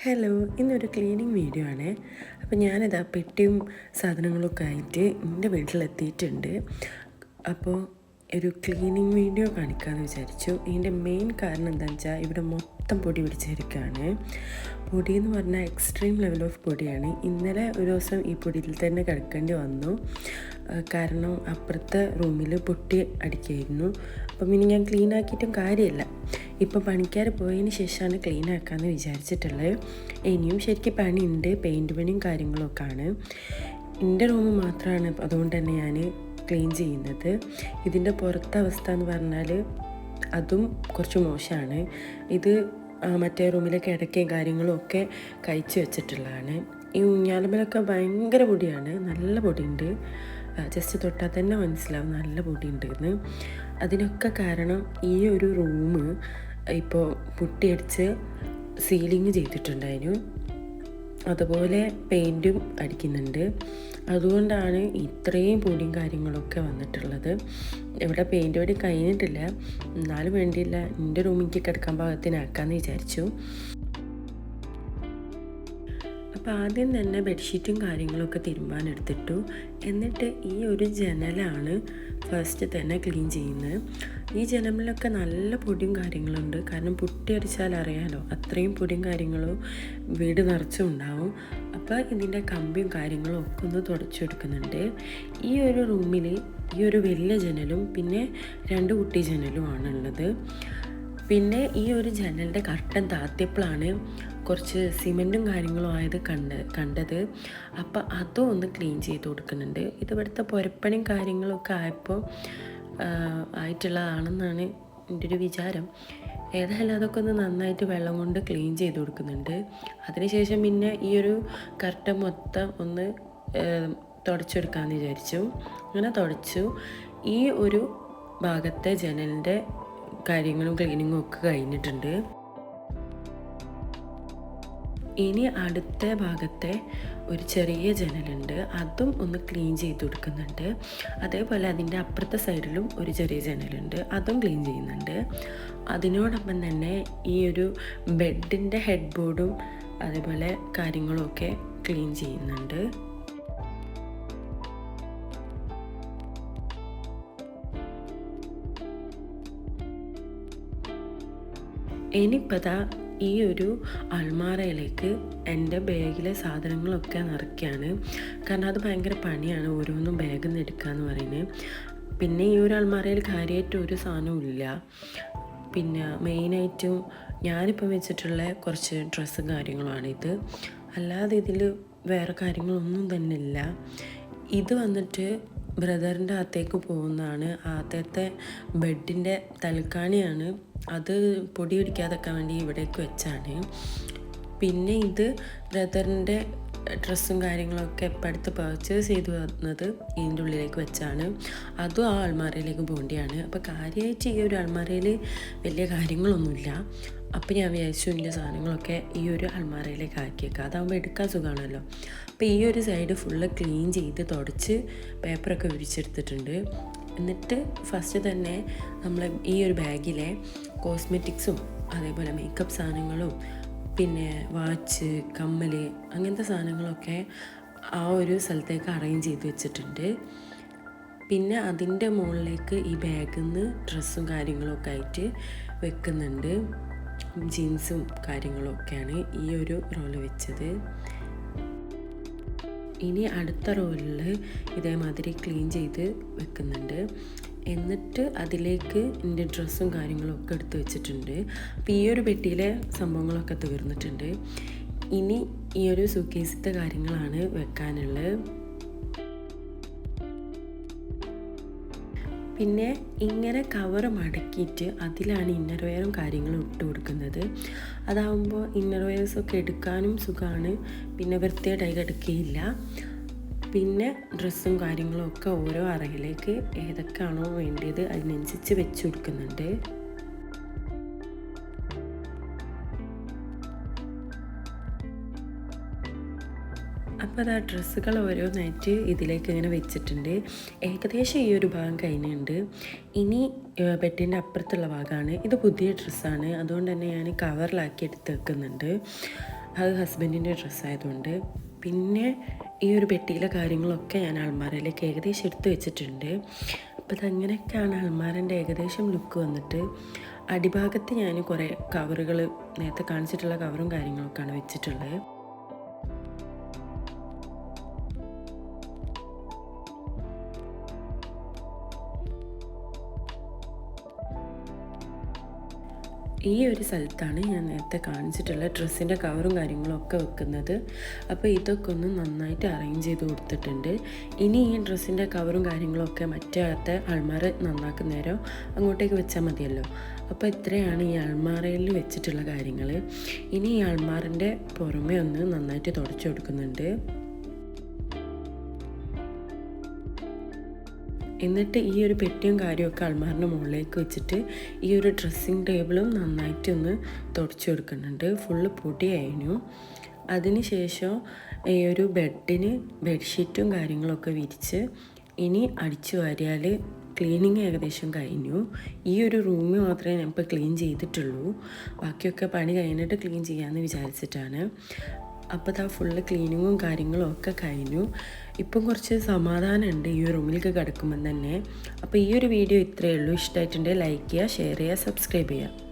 Hello, ഇന്നൊരു cleaning video ആണ്. അപ്പോൾ ഞാനിതാ പെട്ടിയും സാധനങ്ങളൊക്കെ ആയിട്ട് എൻ്റെ വീട്ടിലെത്തിയിട്ടുണ്ട്. അപ്പോൾ ഒരു ക്ലീനിങ് വീഡിയോ കാണിക്കാമെന്ന് വിചാരിച്ചു. ഇതിൻ്റെ മെയിൻ കാരണം എന്താണെന്ന് വെച്ചാൽ ഇവിടെ മൊത്തം പൊടി പിടിച്ചിരിക്കുകയാണ്. പൊടി എന്ന് പറഞ്ഞാൽ എക്സ്ട്രീം ലെവൽ ഓഫ് പൊടിയാണ്. ഇന്നലെ ഒരു ദിവസം ഈ പൊടിയിൽ തന്നെ കിടക്കേണ്ടി വന്നു. കാരണം അപ്പുറത്തെ റൂമിൽ പൊട്ടി അടിക്കുകയായിരുന്നു. അപ്പം ഇനി ഞാൻ ക്ലീൻ ആക്കിയിട്ടും കാര്യമില്ല. ഇപ്പം പണിക്കാർ പോയതിന് ശേഷമാണ് ക്ലീൻ ആക്കാമെന്ന് വിചാരിച്ചിട്ടുള്ളത്. ഇനിയും ശരിക്കും പണിയുണ്ട്, പെയിൻറ്റ് പണിയും കാര്യങ്ങളൊക്കെ ആണ്. എൻ്റെ റൂം മാത്രമാണ് അതുകൊണ്ട് തന്നെ ഞാൻ ക്ലീൻ ചെയ്യുന്നത്. ഇതിൻ്റെ പുറത്തെ അവസ്ഥ എന്ന് പറഞ്ഞാൽ അതും കുറച്ച് മോശമാണ്. ഇത് മറ്റേ റൂമിലെ കിടക്കയും കാര്യങ്ങളും ഒക്കെ കഴിച്ച് വെച്ചിട്ടുള്ളതാണ്. ഈ ഊഞ്ഞാലുമലൊക്കെ ഭയങ്കര പൊടിയാണ്, നല്ല പൊടിയുണ്ട്. ജസ്റ്റ് തൊട്ടാൽ തന്നെ മനസ്സിലാവും നല്ല പൊടിയുണ്ടെന്ന്. അതിനൊക്കെ കാരണം ഈ ഒരു റൂം ഇപ്പോൾ പുട്ടിയടിച്ച് സീലിങ് ചെയ്തിട്ടുണ്ടായിരുന്നു. അതുപോലെ പെയിൻറ്റും അടിക്കുന്നുണ്ട്. അതുകൊണ്ടാണ് ഇത്രയും പൊടിയും കാര്യങ്ങളൊക്കെ വന്നിട്ടുള്ളത്. ഇവിടെ പെയിൻറ്റ് പണി കഴിഞ്ഞിട്ടില്ല, എന്നാലും വേണ്ടിയില്ല, എൻ്റെ റൂമിലേക്ക് കിടക്കാൻ പാകത്തിനാക്കാമെന്ന് വിചാരിച്ചു. അപ്പോൾ ആദ്യം തന്നെ ബെഡ്ഷീറ്റും കാര്യങ്ങളൊക്കെ തിരുമ്പാനെടുത്തിട്ടു. എന്നിട്ട് ഈ ഒരു ജനലാണ് ഫസ്റ്റ് തന്നെ ക്ലീൻ ചെയ്യുന്നത്. ഈ ജനലിലൊക്കെ നല്ല പൊടിയും കാര്യങ്ങളുണ്ട്. കാരണം പുട്ടി അടിച്ചാൽ അറിയാലോ, അത്രയും പൊടിയും കാര്യങ്ങളും വീട് നിറച്ചും ഉണ്ടാവും. അപ്പോൾ ഇതിൻ്റെ കമ്പിയും കാര്യങ്ങളും ഒക്കെ ഒന്ന് തുടച്ചെടുക്കുന്നുണ്ട്. ഈ ഒരു റൂമിൽ ഈ ഒരു വലിയ ജനലും പിന്നെ 2 കുട്ടി ജനലുമാണുള്ളത്. പിന്നെ ഈ ഒരു ജനലിൻ്റെ കർട്ടൻ താത്തിയപ്പോഴാണ് കുറച്ച് സിമെൻറ്റും കാര്യങ്ങളും ആയത് കണ്ടത്. അപ്പോൾ അതും ഒന്ന് ക്ലീൻ ചെയ്ത് കൊടുക്കുന്നുണ്ട്. ഇത് ഇവിടുത്തെ പുരപ്പണിയും കാര്യങ്ങളൊക്കെ ആയപ്പോൾ ആയിട്ടുള്ളതാണെന്നാണ് എൻ്റെ ഒരു വിചാരം. ഏതായാലും അതൊക്കെ ഒന്ന് നന്നായിട്ട് വെള്ളം കൊണ്ട് ക്ലീൻ ചെയ്ത് കൊടുക്കുന്നുണ്ട്. അതിനുശേഷം പിന്നെ ഈ ഒരു കർട്ടൻ മൊത്തം ഒന്ന് തുടച്ചെടുക്കാമെന്ന് വിചാരിച്ചു. അങ്ങനെ തുടച്ചു. ഈ ഒരു ഭാഗത്തെ ജനലിൻ്റെ കാര്യങ്ങളും ക്ലീനിങ്ങും ഒക്കെ കഴിഞ്ഞിട്ടുണ്ട്. ഇനി അടുത്ത ഭാഗത്തെ ഒരു ചെറിയ ജനലുണ്ട്, അതും ഒന്ന് ക്ലീൻ ചെയ്ത് കൊടുക്കുന്നുണ്ട്. അതേപോലെ അതിൻ്റെ അപ്പുറത്തെ സൈഡിലും ഒരു ചെറിയ ജനലുണ്ട്, അതും ക്ലീൻ ചെയ്യുന്നുണ്ട്. അതിനോടൊപ്പം തന്നെ ഈ ഒരു ബെഡിൻ്റെ ഹെഡ് ബോർഡും അതേപോലെ കാര്യങ്ങളുമൊക്കെ ക്ലീൻ ചെയ്യുന്നുണ്ട്. ഇനിയിപ്പോൾ ഈ ഒരു അൾമാരയിലേക്ക് എൻ്റെ ബാഗിലെ സാധനങ്ങളൊക്കെ നിറയ്ക്കുകയാണ്. കാരണം അത് ഭയങ്കര പണിയാണ്, ഓരോന്നും ബാഗിൽ നിന്ന് എടുക്കുക എന്ന് പറയുന്നത്. പിന്നെ ഈ ഒരു അൾമാരയിൽ കാര്യമായിട്ട് ഒരു സാധനവും ഇല്ല. പിന്നെ മെയിനായിട്ടും ഞാനിപ്പം വെച്ചിട്ടുള്ള കുറച്ച് ഡ്രസ്സും കാര്യങ്ങളുമാണിത്. അല്ലാതെ ഇതിൽ വേറെ കാര്യങ്ങളൊന്നും തന്നെ ഇല്ല. ഇത് വന്നിട്ട് ബ്രദറിൻ്റെ അകത്തേക്ക് പോകുന്നതാണ്. ആദ്യത്തെ ബെഡിൻ്റെ തലക്കാണിയാണ്, അത് പൊടി പിടിക്കാതെക്കാൻ വേണ്ടി ഇവിടേക്ക് വെച്ചാണ്. പിന്നെ ഇത് ബ്രദറിൻ്റെ ഡ്രസ്സും കാര്യങ്ങളൊക്കെ എപ്പോൾ അടുത്ത് പർച്ചേസ് ചെയ്ത് വന്നത് ഇതിൻ്റെ ഉള്ളിലേക്ക് വെച്ചാണ്. അതും ആ അൾമാരയിലേക്ക് പോകേണ്ടിയാണ്. അപ്പോൾ കാര്യമായിട്ട് ഈ ഒരു അൾമാരയിൽ വലിയ കാര്യങ്ങളൊന്നുമില്ല. അപ്പോൾ ഞാൻ വിചാരിച്ചു എൻ്റെ സാധനങ്ങളൊക്കെ ഈ ഒരു അൾമാരയിലേക്ക് ആക്കിയേക്കാം, അതാകുമ്പോൾ എടുക്കാൻ സുഖമാണല്ലോ. അപ്പോൾ ഈ ഒരു സൈഡ് ഫുള്ള് ക്ലീൻ ചെയ്ത് തുടച്ച് പേപ്പറൊക്കെ വിരിച്ചെടുത്തിട്ടുണ്ട്. എന്നിട്ട് ഫസ്റ്റ് തന്നെ നമ്മൾ ഈ ഒരു ബാഗിലെ കോസ്മെറ്റിക്സും അതേപോലെ മേക്കപ്പ് സാധനങ്ങളും പിന്നെ വാച്ച്, കമ്മൽ, അങ്ങനത്തെ സാധനങ്ങളൊക്കെ ആ ഒരു സ്ഥലത്തേക്ക് അറേഞ്ച് ചെയ്ത് വെച്ചിട്ടുണ്ട്. പിന്നെ അതിൻ്റെ മുകളിലേക്ക് ഈ ബാഗിൽ നിന്ന് ഡ്രസ്സും കാര്യങ്ങളൊക്കെ ആയിട്ട് വെക്കുന്നുണ്ട്. ജീൻസും കാര്യങ്ങളൊക്കെയാണ് ഈ ഒരു റോള് വെച്ചത്. ഇനി അടുത്ത റോളിൽ ഇതേമാതിരി ക്ലീൻ ചെയ്ത് വെക്കുന്നുണ്ട്. എന്നിട്ട് അതിലേക്ക് എൻ്റെ ഡ്രസ്സും കാര്യങ്ങളും ഒക്കെ എടുത്ത് വെച്ചിട്ടുണ്ട്. അപ്പോൾ ഈ ഒരു പെട്ടിയിലെ സംഭവങ്ങളൊക്കെ തീർന്നിട്ടുണ്ട്. ഇനി ഈ ഒരു സൂക്കേസിൻ്റെ കാര്യങ്ങളാണ് വെക്കാനുള്ളത്. പിന്നെ ഇങ്ങനെ കവർ മടക്കിയിട്ട് അതിലാണ് ഇന്നർ വെയറും കാര്യങ്ങളും ഇട്ട് കൊടുക്കുന്നത്. അതാകുമ്പോൾ ഇന്നർ വെയർസൊക്കെ എടുക്കാനും സുഖമാണ്, പിന്നെ വൃത്തിയായിട്ടായി കിടക്കുകയില്ല. പിന്നെ ഡ്രസ്സും കാര്യങ്ങളും ഒക്കെ ഓരോ അറയിലേക്ക് ഏതൊക്കെയാണോ വേണ്ടിയത് അതിനനുസരിച്ച് വെച്ച് കൊടുക്കുന്നുണ്ട്. അപ്പോൾ ആ ഡ്രസ്സുകൾ ഓരോന്നായിട്ട് ഇതിലേക്ക് ഇങ്ങനെ വെച്ചിട്ടുണ്ട്. ഏകദേശം ഈ ഒരു ഭാഗം കഴിഞ്ഞുണ്ട്. ഇനി ബെഡിൻ്റെ അപ്പുറത്തുള്ള ഭാഗമാണ്. ഇത് പുതിയ ഡ്രസ്സാണ്, അതുകൊണ്ട് തന്നെ ഞാൻ കവറിലാക്കി എടുത്ത് വെക്കുന്നുണ്ട്. അത് ഹസ്ബൻഡിൻ്റെ ഡ്രസ്സായതുകൊണ്ട്. പിന്നെ ഈ ഒരു പെട്ടിയിലെ കാര്യങ്ങളൊക്കെ ഞാൻ അൾമാരയിലേക്ക് ഏകദേശം എടുത്ത് വെച്ചിട്ടുണ്ട്. അപ്പോൾ അതങ്ങനെയൊക്കെയാണ് അൾമാരൻ്റെ ഏകദേശം ലുക്ക് വന്നിട്ട്. അടിഭാഗത്ത് ഞാൻ കുറേ കവറുകൾ, നേരത്തെ കാണിച്ചിട്ടുള്ള കവറും കാര്യങ്ങളൊക്കെയാണ് വെച്ചിട്ടുള്ളത്. ഈ ഒരു സ്ഥലത്താണ് ഞാൻ നേരത്തെ കാണിച്ചിട്ടുള്ള ഡ്രസ്സിൻ്റെ കവറും കാര്യങ്ങളും ഒക്കെ വെക്കുന്നത്. അപ്പോൾ ഇതൊക്കെ ഒന്ന് നന്നായിട്ട് അറേഞ്ച് ചെയ്ത് കൊടുത്തിട്ടുണ്ട്. ഇനി ഈ ഡ്രസ്സിൻ്റെ കവറും കാര്യങ്ങളൊക്കെ മറ്റേ അകത്തെ അൾമാര നന്നാക്കുന്ന നേരം അങ്ങോട്ടേക്ക് വെച്ചാൽ മതിയല്ലോ. അപ്പോൾ ഇത്രയാണ് ഈ അൾമാരയിൽ വെച്ചിട്ടുള്ള കാര്യങ്ങൾ. ഇനി ഈ അൾമാറിൻ്റെ പുറമെ ഒന്ന് നന്നായിട്ട് തുടച്ചു കൊടുക്കുന്നുണ്ട്. എന്നിട്ട് ഈ ഒരു പെട്ടിയും കാര്യമൊക്കെ അൾമാറിൻ്റെ മുകളിലേക്ക് വെച്ചിട്ട് ഈ ഒരു ഡ്രസ്സിങ് ടേബിളും നന്നായിട്ടൊന്ന് തുടച്ചു കൊടുക്കുന്നുണ്ട്. ഫുള്ള് പൊടി കഴിഞ്ഞു. അതിന് ശേഷം ഈ ഒരു ബെഡിന് ബെഡ്ഷീറ്റും കാര്യങ്ങളൊക്കെ വിരിച്ച് ഇനി അടിച്ചു വാരിയാൽ ക്ലീനിങ് ഏകദേശം കഴിഞ്ഞു. ഈ ഒരു റൂം മാത്രമേ ഞാൻ ഇപ്പോൾ ക്ലീൻ ചെയ്തിട്ടുള്ളൂ. ബാക്കിയൊക്കെ പണി കഴിഞ്ഞിട്ട് ക്ലീൻ ചെയ്യാമെന്ന് വിചാരിച്ചിട്ടാണ്. അപ്പോൾ ഇതാ ഫുള്ള് ക്ലീനിങ്ങും കാര്യങ്ങളും ഒക്കെ കഴിഞ്ഞു. ഇപ്പം കുറച്ച് സമാധാനമുണ്ട് ഈ റൂമിലേക്ക് കിടക്കുമ്പം തന്നെ. അപ്പോൾ ഈ ഒരു വീഡിയോ ഇത്രയേ ഉള്ളൂ. ഇഷ്ടമായിട്ടുണ്ടെങ്കിൽ ലൈക്ക് ചെയ്യുക, ഷെയർ ചെയ്യുക, സബ്സ്ക്രൈബ് ചെയ്യുക.